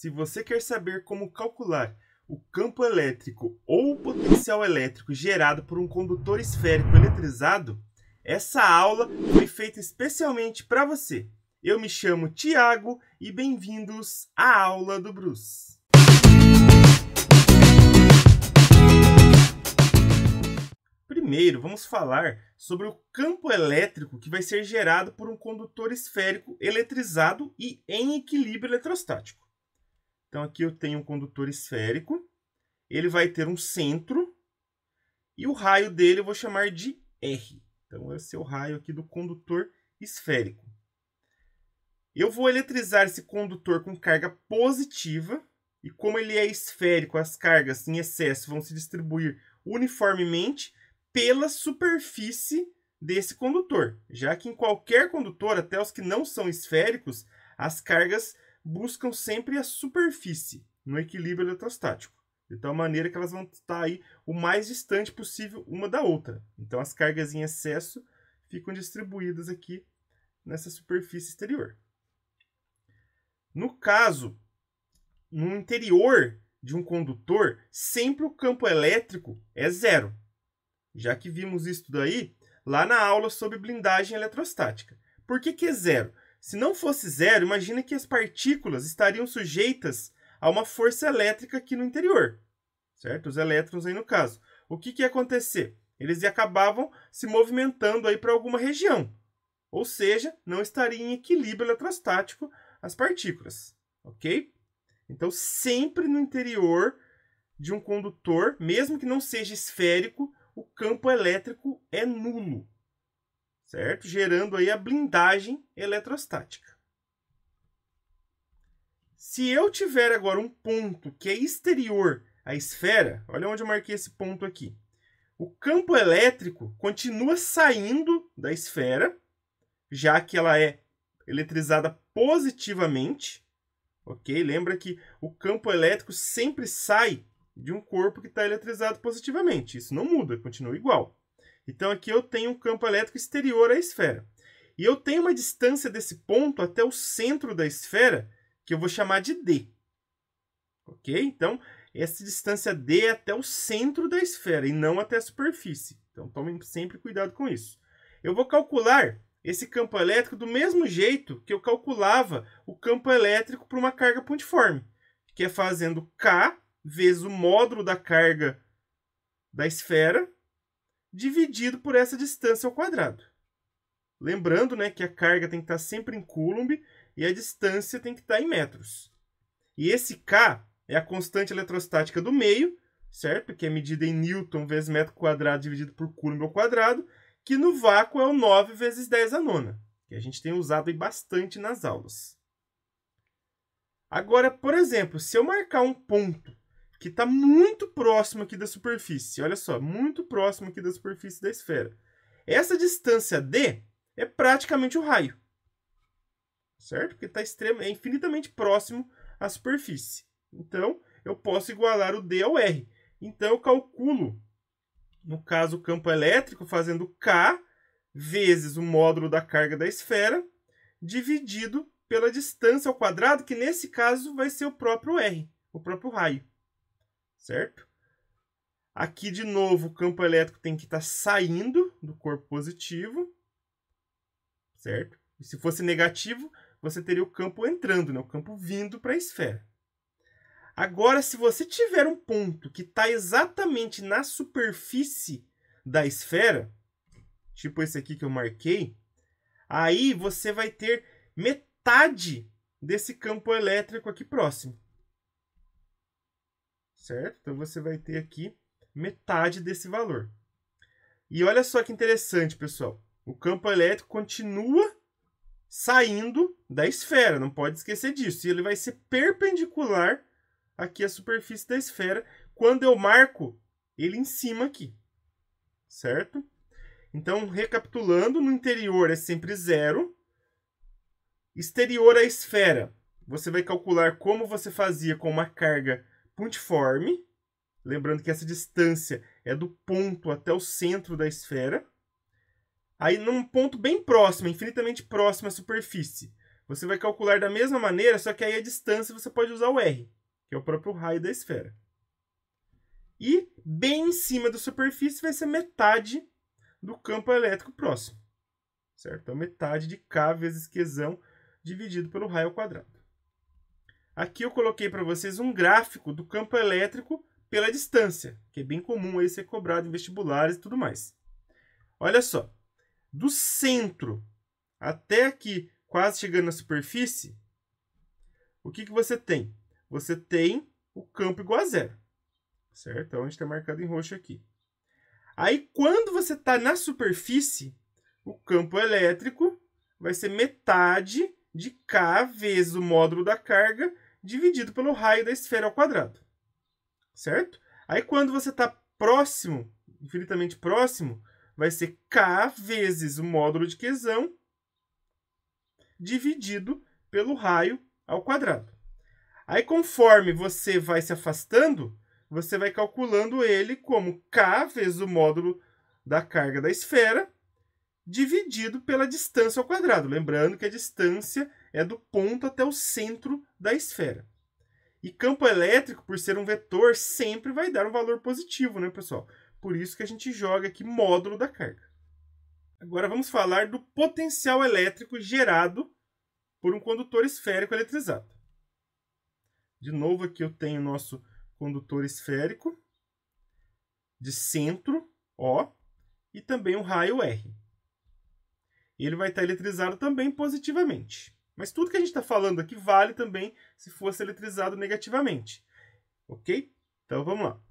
Se você quer saber como calcular o campo elétrico ou o potencial elétrico gerado por um condutor esférico eletrizado, essa aula foi feita especialmente para você. Eu me chamo Tiago e bem-vindos à aula do Bruce. Primeiro, vamos falar sobre o campo elétrico que vai ser gerado por um condutor esférico eletrizado e em equilíbrio eletrostático. Então, aqui eu tenho um condutor esférico, ele vai ter um centro e o raio dele eu vou chamar de R. Então, esse é o raio aqui do condutor esférico. Eu vou eletrizar esse condutor com carga positiva e como ele é esférico, as cargas em excesso vão se distribuir uniformemente pela superfície desse condutor, já que em qualquer condutor, até os que não são esféricos, as cargas buscam sempre a superfície no equilíbrio eletrostático, de tal maneira que elas vão estar aí o mais distante possível uma da outra. Então as cargas em excesso ficam distribuídas aqui nessa superfície exterior. No caso, no interior de um condutor, sempre o campo elétrico é zero, já que vimos isso daí lá na aula sobre blindagem eletrostática. Por que é zero? Se não fosse zero, imagina que as partículas estariam sujeitas a uma força elétrica aqui no interior, certo? Os elétrons aí no caso. O que ia acontecer? Eles acabavam se movimentando aí para alguma região, ou seja, não estariam em equilíbrio eletrostático as partículas, ok? Então, sempre no interior de um condutor, mesmo que não seja esférico, o campo elétrico é nulo, certo? Gerando aí a blindagem eletrostática. Se eu tiver agora um ponto que é exterior à esfera, olha onde eu marquei esse ponto aqui. O campo elétrico continua saindo da esfera, já que ela é eletrizada positivamente, ok? Lembra que o campo elétrico sempre sai de um corpo que está eletrizado positivamente. Isso não muda, continua igual. Então, aqui eu tenho um campo elétrico exterior à esfera. E eu tenho uma distância desse ponto até o centro da esfera, que eu vou chamar de D. Ok? Então, essa distância D é até o centro da esfera e não até a superfície. Então, tomem sempre cuidado com isso. Eu vou calcular esse campo elétrico do mesmo jeito que eu calculava o campo elétrico para uma carga pontiforme, que é fazendo K vezes o módulo da carga da esfera dividido por essa distância ao quadrado. Lembrando, né, que a carga tem que estar sempre em Coulomb e a distância tem que estar em metros. E esse K é a constante eletrostática do meio, certo? Que é medida em Newton vezes metro quadrado dividido por Coulomb ao quadrado, que no vácuo é o 9 vezes 10 à nona, que a gente tem usado aí bastante nas aulas. Agora, por exemplo, se eu marcar um ponto que está muito próximo aqui da superfície, olha só, muito próximo aqui da superfície da esfera, essa distância D é praticamente o raio, certo? Porque é infinitamente próximo à superfície. Então, eu posso igualar o D ao R. Então, eu calculo, no caso, o campo elétrico fazendo K vezes o módulo da carga da esfera, dividido pela distância ao quadrado, que nesse caso vai ser o próprio R, o próprio raio, certo? Aqui, de novo, o campo elétrico tem que estar saindo do corpo positivo, certo? E se fosse negativo, você teria o campo entrando, né? O campo vindo para a esfera. Agora, se você tiver um ponto que está exatamente na superfície da esfera, tipo esse aqui que eu marquei, aí você vai ter metade desse campo elétrico aqui próximo, certo? Então, você vai ter aqui metade desse valor. E olha só que interessante, pessoal. O campo elétrico continua saindo da esfera, não pode esquecer disso. E ele vai ser perpendicular aqui à superfície da esfera quando eu marco ele em cima aqui, certo? Então, recapitulando, no interior é sempre zero. Exterior à esfera, você vai calcular como você fazia com uma carga pontiforme. Lembrando que essa distância é do ponto até o centro da esfera. Aí, num ponto bem próximo, infinitamente próximo à superfície, você vai calcular da mesma maneira, só que aí a distância você pode usar o R, que é o próprio raio da esfera. E bem em cima da superfície vai ser metade do campo elétrico próximo. Certo? Então, metade de K vezes Qzão dividido pelo raio ao quadrado. Aqui eu coloquei para vocês um gráfico do campo elétrico pela distância, que é bem comum aí ser cobrado em vestibulares e tudo mais. Olha só, do centro até aqui, quase chegando na superfície, o que você tem? Você tem o campo igual a zero. Certo? É onde está marcado em roxo aqui. Aí, quando você está na superfície, o campo elétrico vai ser metade de K vezes o módulo da carga dividido pelo raio da esfera ao quadrado. Certo? Aí, quando você está próximo, infinitamente próximo, vai ser K vezes o módulo de Qzão dividido pelo raio ao quadrado. Aí, conforme você vai se afastando, você vai calculando ele como K vezes o módulo da carga da esfera dividido pela distância ao quadrado. Lembrando que a distância é do ponto até o centro da esfera. E campo elétrico, por ser um vetor, sempre vai dar um valor positivo, né, pessoal? Por isso que a gente joga aqui módulo da carga. Agora vamos falar do potencial elétrico gerado por um condutor esférico eletrizado. De novo, aqui eu tenho o nosso condutor esférico de centro, O, e também um raio R. Ele vai estar eletrizado também positivamente. Mas tudo que a gente está falando aqui vale também se fosse eletrizado negativamente. Ok? Então vamos lá.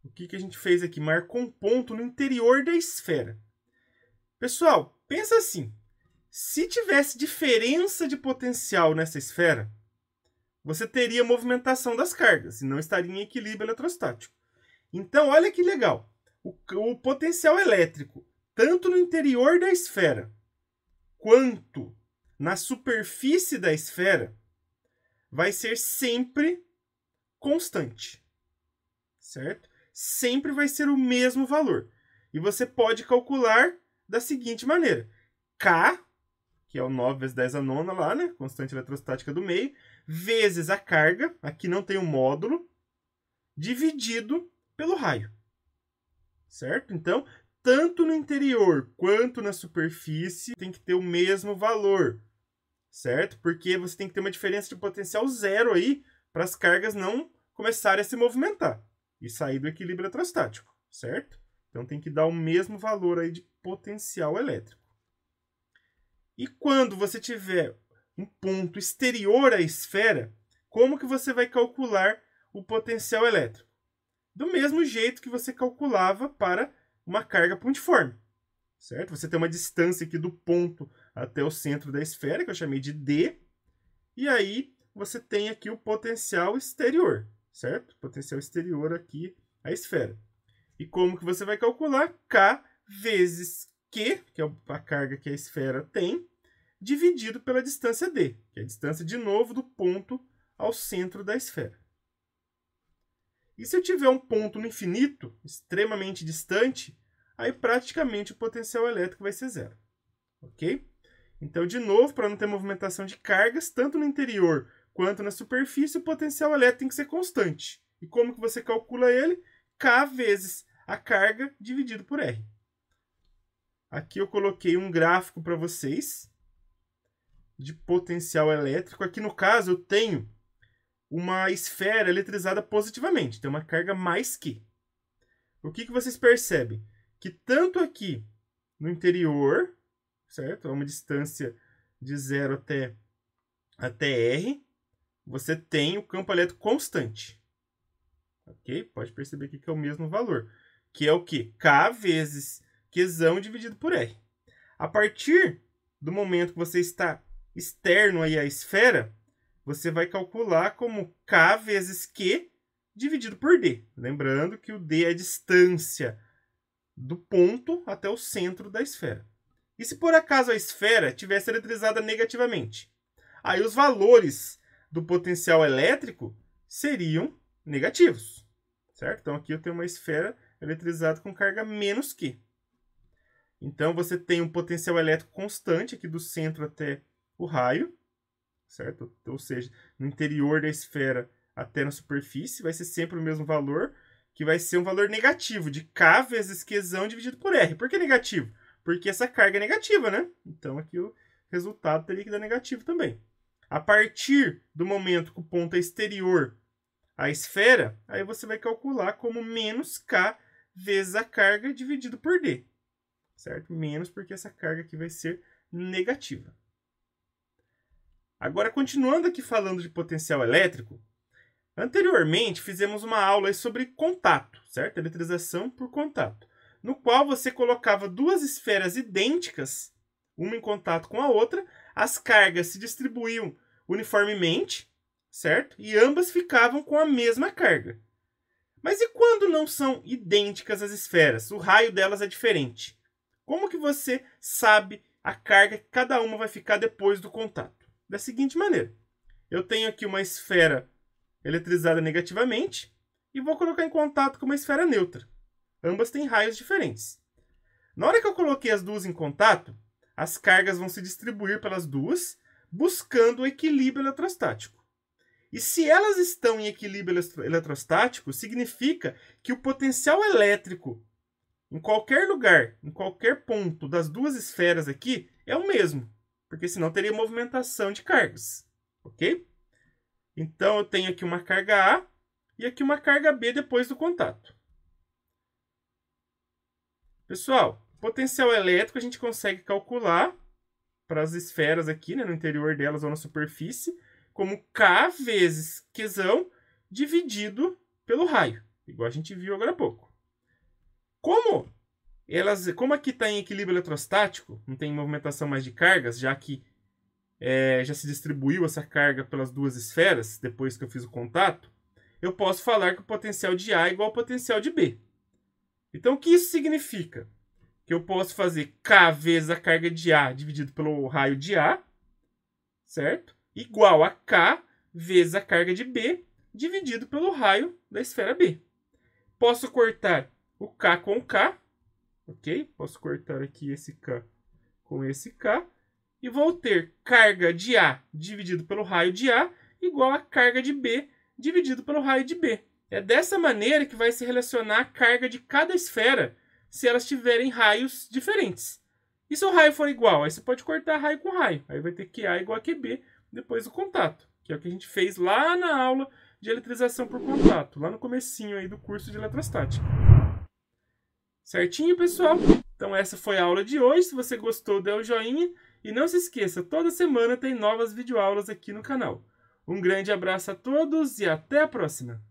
O que a gente fez aqui? Marcou um ponto no interior da esfera. Pessoal, pensa assim. Se tivesse diferença de potencial nessa esfera, você teria movimentação das cargas e não estaria em equilíbrio eletrostático. Então, olha que legal. O potencial elétrico, tanto no interior da esfera quanto na superfície da esfera, vai ser sempre constante. Certo? Sempre vai ser o mesmo valor. E você pode calcular da seguinte maneira. K, que é o 9 vezes 10 a nona lá, né? Constante eletrostática do meio, vezes a carga, aqui não tem um módulo, dividido pelo raio. Certo? Então, tanto no interior quanto na superfície tem que ter o mesmo valor. Certo? Porque você tem que ter uma diferença de potencial zero aí para as cargas não começarem a se movimentar e sair do equilíbrio eletrostático. Certo? Então, tem que dar o mesmo valor aí de potencial elétrico. E quando você tiver um ponto exterior à esfera, como que você vai calcular o potencial elétrico? Do mesmo jeito que você calculava para uma carga pontiforme. Certo? Você tem uma distância aqui do ponto até o centro da esfera, que eu chamei de D, e aí você tem aqui o potencial exterior, certo? Potencial exterior aqui à esfera. E como que você vai calcular? K vezes Q, que é a carga que a esfera tem, dividido pela distância D, que é a distância, de novo, do ponto ao centro da esfera. E se eu tiver um ponto no infinito, extremamente distante, aí praticamente o potencial elétrico vai ser zero. Ok? Então, de novo, para não ter movimentação de cargas, tanto no interior quanto na superfície, o potencial elétrico tem que ser constante. E como que você calcula ele? K vezes a carga dividido por R. Aqui eu coloquei um gráfico para vocês de potencial elétrico. Aqui no caso eu tenho uma esfera eletrizada positivamente, tem uma carga mais que. O que vocês percebem? Que tanto aqui no interior, certo? É uma distância de 0 até R, você tem o campo elétrico constante. Ok? Pode perceber aqui que é o mesmo valor. Que é o quê? K vezes Qzão dividido por R. A partir do momento que você está externo aí à esfera, você vai calcular como K vezes Q dividido por D. Lembrando que o D é a distância do ponto até o centro da esfera. E se por acaso a esfera tivesse eletrizada negativamente? Aí os valores do potencial elétrico seriam negativos. Certo? Então aqui eu tenho uma esfera eletrizada com carga menos Q. Então você tem um potencial elétrico constante aqui do centro até o raio, certo? Ou seja, no interior da esfera até na superfície, vai ser sempre o mesmo valor, que vai ser um valor negativo, de K vezes Qzão dividido por R. Por que negativo? Porque essa carga é negativa, né? Então aqui o resultado teria que dar negativo também. A partir do momento que o ponto é exterior à esfera, aí você vai calcular como menos K vezes a carga dividido por D. Certo? Menos porque essa carga aqui vai ser negativa. Agora, continuando aqui falando de potencial elétrico, anteriormente fizemos uma aula sobre contato, certo? Eletrização por contato, no qual você colocava duas esferas idênticas, uma em contato com a outra, as cargas se distribuíam uniformemente, certo? E ambas ficavam com a mesma carga. Mas e quando não são idênticas as esferas? O raio delas é diferente. Como que você sabe a carga que cada uma vai ficar depois do contato? Da seguinte maneira. Eu tenho aqui uma esfera eletrizada negativamente e vou colocar em contato com uma esfera neutra. Ambas têm raios diferentes. Na hora que eu coloquei as duas em contato, as cargas vão se distribuir pelas duas, buscando o equilíbrio eletrostático. E se elas estão em equilíbrio eletrostático, significa que o potencial elétrico em qualquer lugar, em qualquer ponto das duas esferas aqui, é o mesmo. Porque senão teria movimentação de cargas. Ok? Então eu tenho aqui uma carga A e aqui uma carga B depois do contato. Pessoal, potencial elétrico a gente consegue calcular para as esferas aqui, né, no interior delas ou na superfície, como K vezes Qzão dividido pelo raio, igual a gente viu agora há pouco. Como aqui está em equilíbrio eletrostático, não tem movimentação mais de cargas, já que já se distribuiu essa carga pelas duas esferas, depois que eu fiz o contato, eu posso falar que o potencial de A é igual ao potencial de B. Então, o que isso significa? Que eu posso fazer K vezes a carga de A dividido pelo raio de A, certo? Igual a K vezes a carga de B dividido pelo raio da esfera B. Posso cortar o K com o K, ok? Posso cortar aqui esse K com esse K. E vou ter carga de A dividido pelo raio de A igual a carga de B dividido pelo raio de B. É dessa maneira que vai se relacionar a carga de cada esfera se elas tiverem raios diferentes. E se o raio for igual? Aí você pode cortar raio com raio. Aí vai ter QA igual a QB depois do contato, que é o que a gente fez lá na aula de eletrização por contato, lá no comecinho aí do curso de eletrostática. Certinho, pessoal? Então essa foi a aula de hoje. Se você gostou, dê o joinha. E não se esqueça, toda semana tem novas videoaulas aqui no canal. Um grande abraço a todos e até a próxima!